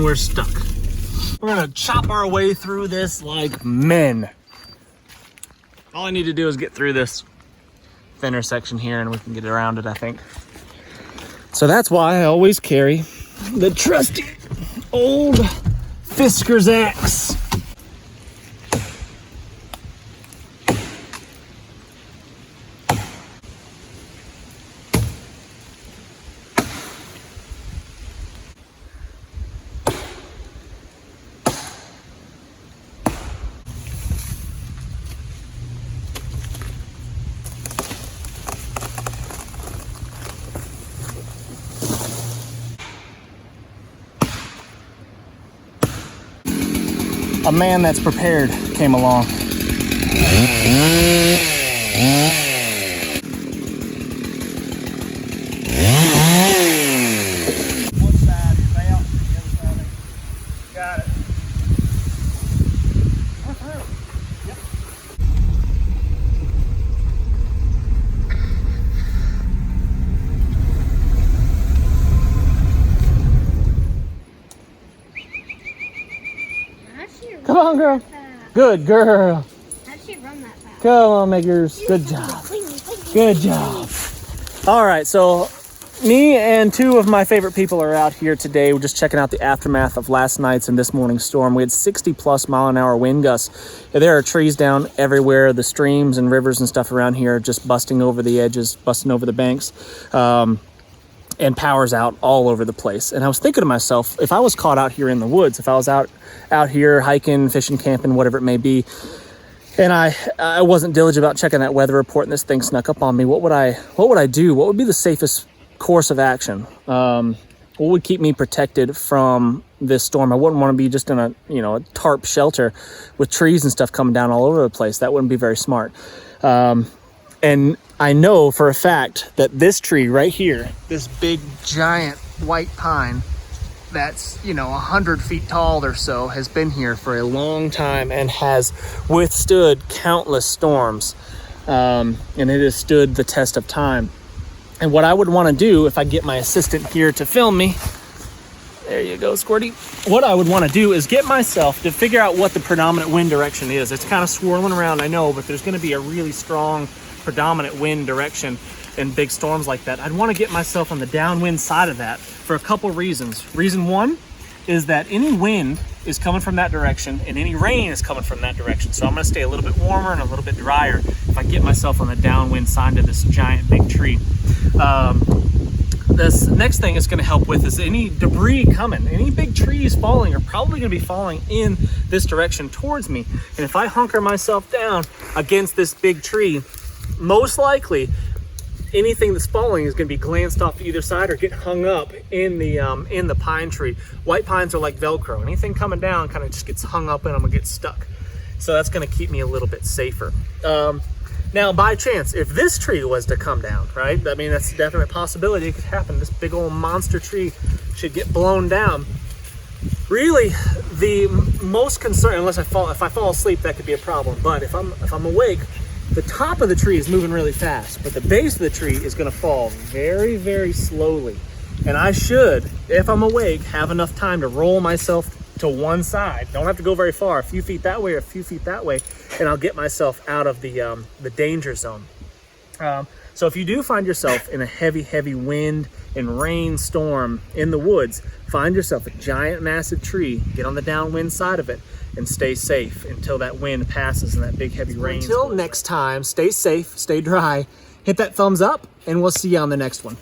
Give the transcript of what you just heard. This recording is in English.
we're stuck. We're gonna chop our way through this like men. All I need to do is get through this thinner section here and we can get around it, I think. So that's why I always carry the trusty old Fisker's axe. A man that's prepared came along. One side is out, the other side is. Got it. We're through. Yep. Come on, girl. Good girl. How'd she run that fast? Come on, Makers. Good job. Good job. All right, so me and two of my favorite people are out here today. We're just checking out the aftermath of last night's and this morning's storm. We had 60+ mile-an-hour wind gusts. There are trees down everywhere. The streams and rivers and stuff around here are just busting over the edges, busting over the banks. And power's out all over the place. And I was thinking to myself, if I was caught out here in the woods, if I was out here hiking, fishing, camping, whatever it may be, and I wasn't diligent about checking that weather report and this thing snuck up on me, what would I do? What would be the safest course of action? What would keep me protected from this storm? I wouldn't want to be just in a tarp shelter with trees and stuff coming down all over the place. That wouldn't be very smart. And I know for a fact that this tree right here, this big giant white pine that's 100 feet tall or so, has been here for a long time and has withstood countless storms, and it has stood the test of time. And what I would want to do, if I get my assistant here to film me, there you go, Squirty. What I would want to do is get myself to figure out what the predominant wind direction is. It's kind of swirling around, I know, but there's going to be a really strong predominant wind direction in big storms like that. I'd want to get myself on the downwind side of that for a couple reasons. Reason one is that any wind is coming from that direction and any rain is coming from that direction. So I'm going to stay a little bit warmer and a little bit drier if I get myself on the downwind side of this giant big tree. This next thing it's going to help with is any debris coming. Any big trees falling are probably going to be falling in this direction towards me. And if I hunker myself down against this big tree, most likely anything that's falling is going to be glanced off either side or get hung up in the pine tree. White pines are like Velcro. Anything coming down kind of just gets hung up and I'm going to get stuck. So that's going to keep me a little bit safer. Now, by chance, if this tree was to come down, right? I mean, that's a definite possibility. It could happen. This big old monster tree should get blown down. Really, the most concern, unless if I fall asleep, that could be a problem. But if I'm awake, the top of the tree is moving really fast, but the base of the tree is going to fall very, very slowly. And I should, if I'm awake, have enough time to roll myself to one side. Don't have to go very far, a few feet that way or a few feet that way, and I'll get myself out of the danger zone. So if you do find yourself in a heavy, heavy wind and rain storm in the woods, find yourself a giant, massive tree, get on the downwind side of it, and stay safe until that wind passes and that big, heavy rain. Until next time, stay safe, stay dry, hit that thumbs up, and we'll see you on the next one.